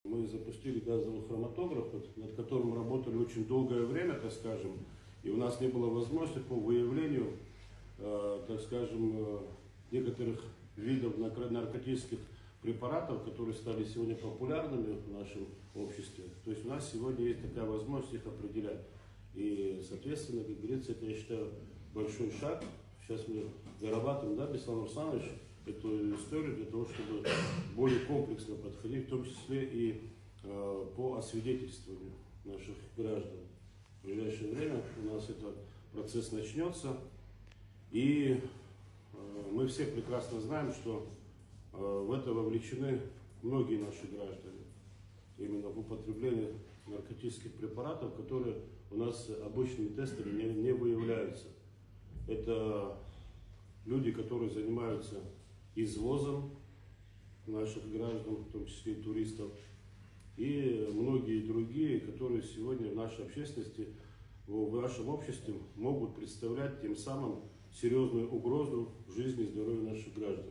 Мы запустили газовый хроматограф, над которым работали очень долгое время, так скажем, и у нас не было возможности по выявлению, так скажем, некоторых видов наркотических препаратов, которые стали сегодня популярными в нашем обществе. То есть у нас сегодня есть такая возможность их определять. И, соответственно, как говорится, это, я считаю, большой шаг. Сейчас мы вырабатываем, да, Беслан Русланович, эту историю для того, чтобы более комплексно подходить, в том числе и по освидетельствованию наших граждан. В ближайшее время у нас этот процесс начнется, и мы все прекрасно знаем, что в это вовлечены многие наши граждане, именно в употреблении наркотических препаратов, которые у нас обычными тестами не выявляются. Это люди, которые занимаются извозом наших граждан, в том числе и туристов, и многие другие, которые сегодня в нашей общественности, в нашем обществе могут представлять тем самым серьезную угрозу жизни и здоровью наших граждан.